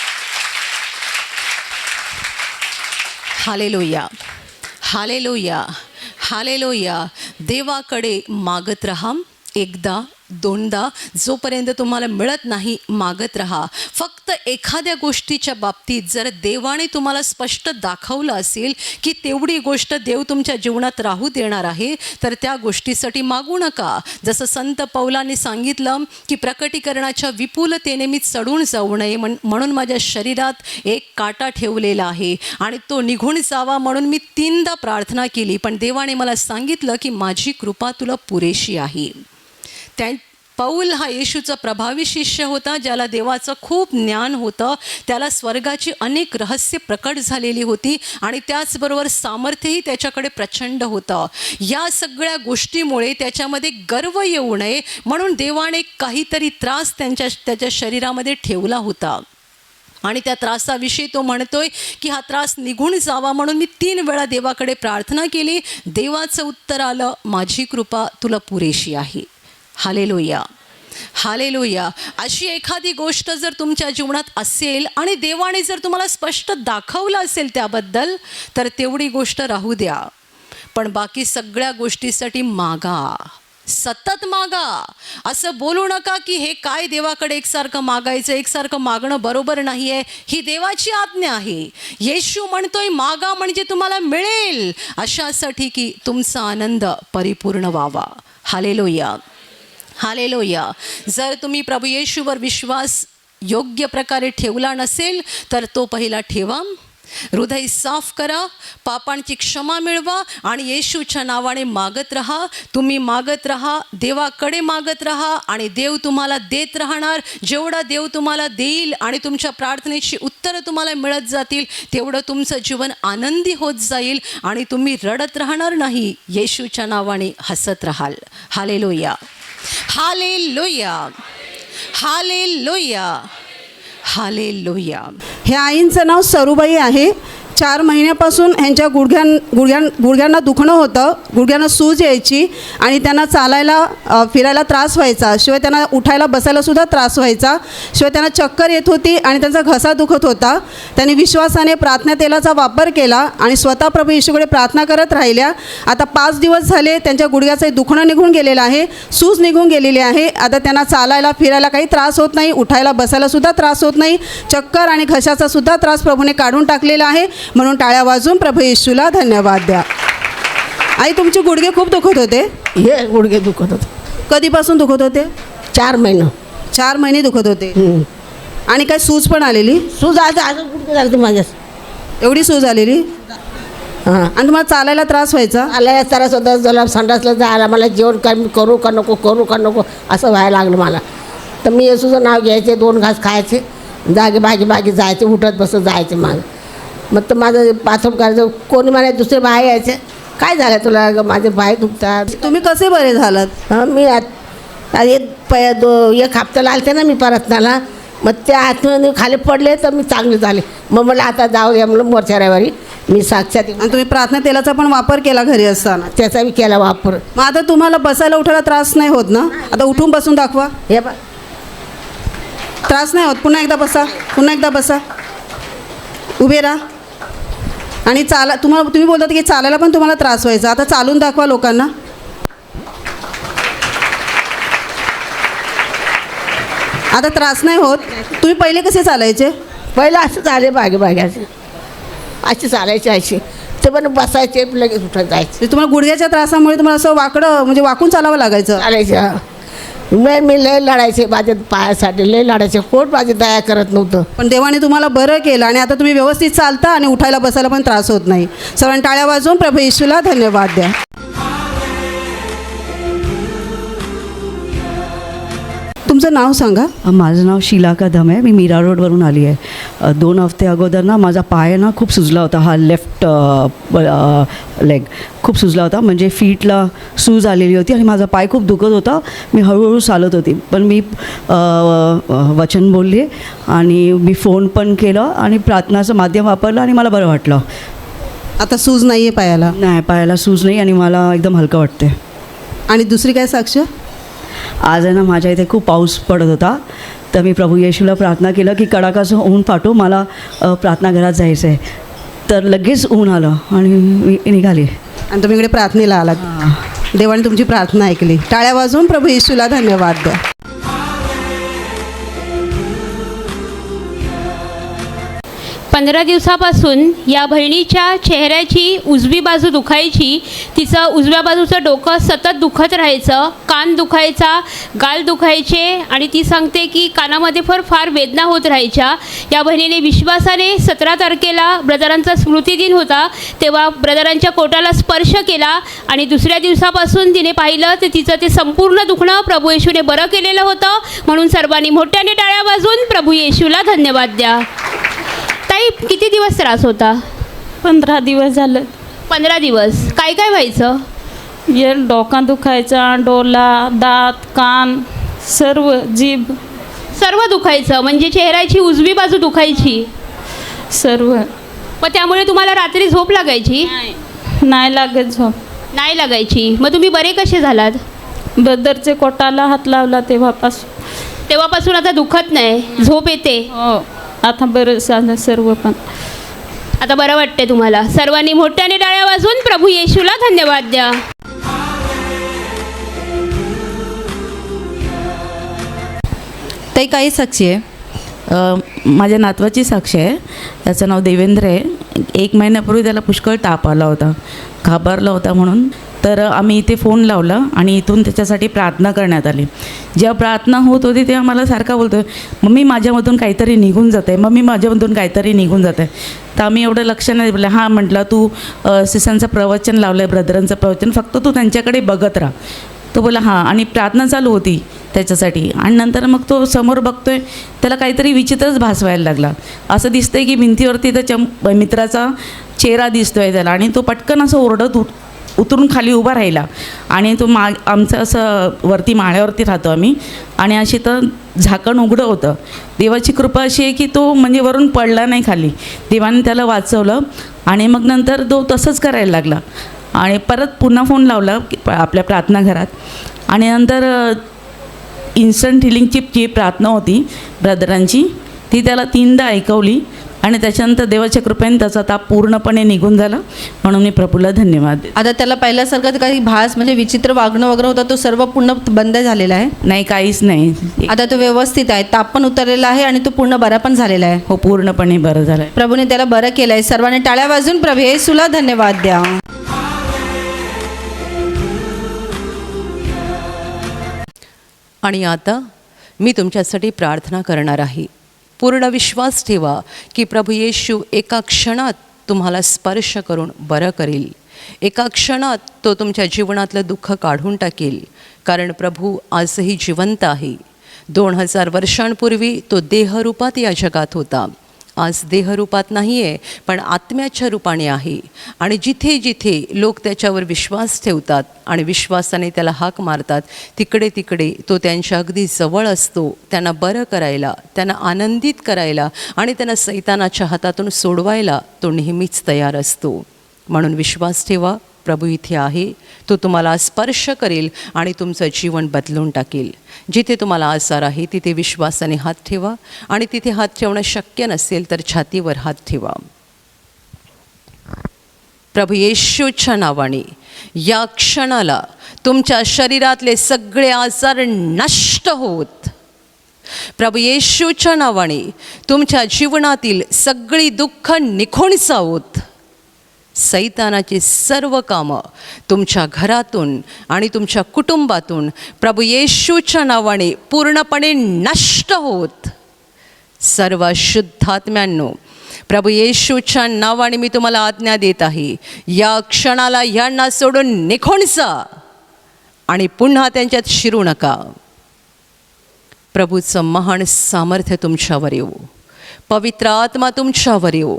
हालेलुया. हालेलुया. हालेलुया. देवाकडे मागत राहा, एकदा दोनदा, जोपर्यंत तुम्हाला मिळत नाही मागत राहा. फक्त एखाद्या गोष्टीच्या बाबतीत जर देवाने तुम्हाला स्पष्ट दाखवलं असेल की तेवढी गोष्ट देव तुमच्या जीवनात राहू देणार आहे, तर त्या गोष्टीसाठी मागू नका. जसं संत पौलाने सांगितलं की प्रकटीकरणाच्या विपुलतेने मी चढून जाऊ नये म्हणून माझ्या शरीरात एक काटा ठेवलेला आहे आणि तो निघून जावा म्हणून मी 3दा प्रार्थना केली, पण देवाने मला सांगितलं की माझी कृपा तुला पुरेशी आहे. पौल हा येशूचा प्रभावी शिष्य होता, ज्याला देवाचं खूप ज्ञान होतं, त्याला स्वर्गाची अनेक रहस्य प्रकट झालेली होती आणि त्याचबरोबर सामर्थ्यही त्याच्याकडे प्रचंड होतं. या सगळ्या गोष्टीमुळे त्याच्यामध्ये गर्व येऊ नये म्हणून देवाने काहीतरी त्रास त्याच्या शरीरामध्ये ठेवला होता आणि त्या त्रासाविषयी तो म्हणतोय की हा त्रास निघून जावा म्हणून मी 3 वेळा देवाकडे प्रार्थना केली. देवाचं उत्तर आलं, माझी कृपा तुला पुरेशी आहे. Hallelujah, hallelujah. अशी एखादी गोष्ट जर तुमच्या जीवनात असेल आणि देवाने जर तुम्हाला स्पष्ट दाखवलं असेल त्याबद्दल, तर तेवढी गोष्ट राहू द्या. पण बाकी सगळ्या गोष्टीसाठी मागा, सतत मागा. असं बोलू नका की हे काय देवाकडे एकसारखं मागायचं, एकसारखं मागणं बरोबर नाही आहे. ही देवाची आज्ञा आहे. येशू म्हणतोय मागा म्हणजे तुम्हाला मिळेल, अशासाठी की तुमचा आनंद परिपूर्ण व्हावा. Hallelujah, hallelujah. जर तुम्ही प्रभू येशूवर विश्वास योग्य प्रकारे ठेवला नसेल तर तो पहिला ठेवा. हृदय साफ करा, पापांची क्षमा मिळवा आणि येशूच्या नावाने मागत राहा. तुम्ही मागत राहा, देवाकडे मागत राहा आणि देव तुम्हाला देत राहणार. जेवढा देव तुम्हाला देईल आणि तुमच्या प्रार्थनेची उत्तरं तुम्हाला मिळत जातील, तेवढं तुमचं जीवन आनंदी होत जाईल आणि तुम्ही रडत राहणार नाही, येशूच्या नावाने हसत राहाल. Hallelujah, hallelujah, hallelujah, hallelujah. ह्या आईंचं नाव सरूबाई आहे. 4 महिन्यापासून ह्यांच्या गुडघ्यांना दुखणं होतं, गुडघ्यांना सूज यायची आणि त्यांना चालायला फिरायला त्रास व्हायचा. शिवाय त्यांना उठायला बसायलासुद्धा त्रास व्हायचा. शिवाय त्यांना चक्कर येत होती आणि त्यांचा घसा दुखत होता. त्यांनी विश्वासाने प्रार्थना तेलाचा वापर केला आणि स्वतः प्रभू येशूकडे प्रार्थना करत राहिल्या. आता 5 दिवस झाले त्यांच्या गुडघ्याचं दुखणं निघून गेलेलं आहे, सूज निघून गेलेली आहे. आता त्यांना चालायला फिरायला काही त्रास होत नाही, उठायला बसायलासुद्धा त्रास होत नाही. चक्कर आणि घशाचा सुद्धा त्रास प्रभूने काढून टाकलेला आहे. म्हणून टाळ्या वाजून प्रभू येशूला धन्यवाद द्या. आई, तुमचे गुडघे खूप दुखत होते. हे गुडघे दुखत होते. कधीपासून दुखत होते? 4 महिने. 4 महिने दुखत होते. आणि काय सूज पण आलेली? सूज आज गुडघे झाले माझ्या, एवढी सूज आलेली. हां. आणि तुम्हाला चालायला त्रास व्हायचा? आल्या त्रास होता. जरा संडासला जायला मला जेवण कमी करू का नको, करू का नको असं व्हायला लागलं मला. तर मी येशूचं नाव घ्यायचे, 2 घास खायचे, जागे बागी जायचे, उठत बसत जायचे. मग तर माझं बाथरूम करायचं. कोणी मला दुसरे बाहेर यायचे, काय झालं तुला, माझे पाय दुखतात. तुम्ही कसे बरे झालात? हां, मी एक हप्त्याला आलते ना मी परतनाला. मग त्या आतमध्ये खाली पडले तर मी चांगले झाले. मग मला आता जाऊ द्या म्हणलं मोर्चा रविवारी मी साक्षात. आणि तुम्ही प्रार्थना तेलाचा पण वापर केला घरी असताना? त्याचा मी केला वापर. मग आता तुम्हाला बसायला उठायला त्रास नाही होत ना? आता उठून बसून दाखवा. हे बा, त्रास नाही होत. पुन्हा एकदा बसा, पुन्हा एकदा बसा, उभे राहा. आणि तुम्ही बोलतात की चालायला पण तुम्हाला त्रास व्हायचा. आता चालून दाखवा लोकांना. आता त्रास नाही होत. तुम्ही पहिले कसे चालायचे? पहिलं असं झाले बागे असे चालायचे असे. ते पण बसायचे लगेच उठत जायचे. तुम्हाला गुडघ्याच्या त्रासामुळे तुम्हाला असं वाकडं म्हणजे वाकून चालावं लागायचं? चालायचे. मी लय लढायचे माझ्या पायासाठी, लय लढायचे. कोण माझी दया करत नव्हतं. पण देवाने तुम्हाला बरं केलं आणि आता तुम्ही व्यवस्थित चालता आणि उठायला बसायला पण त्रास होत नाही. सर्वांनी टाळ्या वाजवून प्रभू येशूला धन्यवाद द्या. तुमचं नाव सांगा. माझं नाव शीला कदम आहे. मी मीरा रोडवरून आली आहे. 2 हफ्ते अगोदर ना माझा पाय ना खूप सुजला होता. हा लेफ्ट लेग खूप सुजला होता. म्हणजे फीटला सूज आलेली होती आणि माझा पाय खूप दुखत होता. मी हळूहळू चालत होती. पण मी वचन बोलले आणि मी फोन पण केलं आणि प्रार्थनाचं माध्यम वापरलं आणि मला बरं वाटलं. आता सूज नाही आहे पायाला? नाही, पायाला सूज नाही आणि मला एकदम हलकं वाटते. आणि दुसरी काय साक्ष? आज आहे ना माझ्या इथे खूप पाऊस पडत होता. तर मी प्रभू येशूला प्रार्थना केलं की कडाकाचं ऊन पाठव, मला प्रार्थना घरात जायचं आहे. तर लगेच ऊन आलं आणि मी निघाली. आणि तुम्ही इकडे प्रार्थनेला आलात. देवाने तुमची प्रार्थना ऐकली. टाळ्या वाजवून प्रभू येशूला धन्यवाद द्या. पंधरा दिवसापासून या बहिणीच्या चेहऱ्याची उजवी बाजू दुखायची. तिचं उजव्या बाजूचं डोकं सतत दुखत राहायचं, कान दुखायचा, गाल दुखायचे आणि ती सांगते की कानामध्ये फार वेदना होत राहायच्या. या बहिणीने विश्वासाने 17 तारखेला ब्रदरांचा स्मृतिदिन होता तेव्हा ब्रदरांच्या कोटाला स्पर्श केला आणि दुसऱ्या दिवसापासून तिने पाहिलं तर तिचं ते संपूर्ण दुखणं प्रभू येशूने बरं केलेलं होतं. म्हणून सर्वांनी मोठ्याने टाळ्या वाजवून प्रभू येशूला धन्यवाद द्या. ताई, किती दिवस त्रास होता? 15 दिवस झालं. 15 दिवस. काय काय व्हायचं? डोका दुखायचा, डोला, दात, कान, सर्व जीभ सर्व दुखायचं, म्हणजे चेहऱ्याची उजवी बाजू दुखायची सर्व. मग त्यामुळे तुम्हाला रात्री झोप लागायची? नाही लागत झोप. नाही लागायची. मग तुम्ही बरे कसे झालात? ब्रदरचे कोटाला हात लावला तेव्हापासून आता दुखत नाही, झोप येते? हो, आता बरं झालं सर्व. पण आता बरं वाटते तुम्हाला? सर्वांनी मोठ्याने टाळ्या वाजवून प्रभू येशूला धन्यवाद द्या. ताई, काही साक्षी आहे. माझ्या नातवाची साक्षी आहे. त्याचं नाव देवेंद्र आहे. 1 महिन्यापूर्वी त्याला पुष्कळ ताप आला होता, घाबरला होता म्हणून. तर आम्ही इथे फोन लावला आणि इथून त्याच्यासाठी प्रार्थना करण्यात आली. जेव्हा प्रार्थना होत होती तेव्हा मला सारखा बोलतो आहे, मम्मी माझ्यामधून काहीतरी निघून जातं आहे, मम्मी माझ्यामधून काहीतरी निघून जातं आहे. तर आम्ही एवढं लक्ष नाही दिलं. हां म्हटलं, तू सिसांचं प्रवचन लावलं आहे, ब्रदरांचं प्रवचन, फक्त तू त्यांच्याकडे बघत राहा. तो बोला हां. आणि प्रार्थना चालू होती त्याच्यासाठी. आणि नंतर मग तो समोर बघतोय, त्याला काहीतरी विचित्रच भासवायला लागला. असं दिसतंय की भिंतीवरती त्याच्या मित्राचा चेहरा दिसतोय त्याला. आणि तो पटकन असं ओरडत उतरून खाली उभा राहिला. आणि तो आमचं असं वरती माळ्यावरती राहतो आम्ही, आणि अशी तर झाकण उघडं होतं. देवाची कृपा अशी आहे की तो म्हणजे वरून पडला नाही खाली. देवाने त्याला वाचवलं. आणि मग नंतर तो तसंच करायला लागला. आणि परत पुन्हा फोन लावला आपल्या प्रार्थना घरात. आणि नंतर इन्स्टंट हिलिंगची जी प्रार्थना होती ब्रदरांची, ती त्याला 3दा ऐकवली. आणि त्याच्यानंतर देवाच्या कृपेने त्याचा ताप पूर्णपणे निघून झाला. म्हणून मी प्रभूला धन्यवाद देते. आता त्याला पहिल्यासारखं काही भास म्हणजे विचित्र वागणं वगैरे होतं, तो सर्व पूर्ण बंद झालेला आहे? नाही, काहीच नाही. आता तो व्यवस्थित आहे, ताप पण उतरलेला आहे आणि तो पूर्ण बरा पण झालेला आहे. हो, पूर्णपणे बरं झालं आहे. प्रभूने त्याला बरं केलं आहे. सर्वांनी टाळ्या वाजून प्रभू येशूला धन्यवाद द्या. आणि आता मी तुमच्यासाठी प्रार्थना करणार आहे. पूर्ण विश्वास ठेवा की प्रभू येशू एका क्षणात तुम्हाला स्पर्श करून बरं करेल. एका क्षणात तो तुमच्या जीवनातलं दुःख काढून टाकेल. कारण प्रभू आजही जिवंत आहे. 2000 वर्षांपूर्वी तो देहरूपात या जगात होता. आज देहरूपात नाही आहे, पण आत्म्याच्या रूपाने आहे. आणि जिथे जिथे लोक त्याच्यावर विश्वास ठेवतात आणि विश्वासाने त्याला हाक मारतात, तिकडे तिकडे तो त्यांच्या अगदी जवळ असतो. त्यांना बरं करायला, त्यांना आनंदित करायला आणि त्यांना सैतानाच्या हातातून सोडवायला तो नेहमीच तयार असतो. म्हणून विश्वास ठेवा, प्रभू इथे आहे. तो तुम्हाला स्पर्श करेल आणि तुमचं जीवन बदलून टाकेल. जिथे तुम्हाला आजार आहे तिथे विश्वासाने हात ठेवा. आणि तिथे हात ठेवणं शक्य नसेल तर छातीवर हात ठेवा. प्रभू येशूच्या नावाने या क्षणाला तुमच्या शरीरातले सगळे आजार नष्ट होत. प्रभू येशूच्या नावाने तुमच्या जीवनातील सगळी दुःख निघून जावोत. सैतानाची सर्व कामं तुमच्या घरातून आणि तुमच्या कुटुंबातून प्रभू येशूच्या नावाने पूर्णपणे नष्ट होत. सर्व शुद्धात्म्यांनो, प्रभू येशूच्या नावाने मी तुम्हाला आज्ञा देत आहे, या क्षणाला यांना सोडून निघून जा आणि पुन्हा त्यांच्यात शिरू नका. प्रभूचं महान सामर्थ्य तुमच्यावर येऊ. पवित्र आत्मा तुमच्यावर येऊ.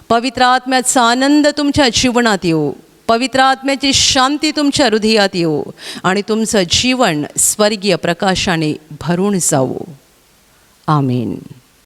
पवित्र आत्म्याचा आनंद तुमच्या जीवनात येऊ. पवित्र आत्म्याची शांती तुमच्या हृदयात येऊ आणि तुमचं जीवन स्वर्गीय प्रकाशाने भरून जावो. आमीन.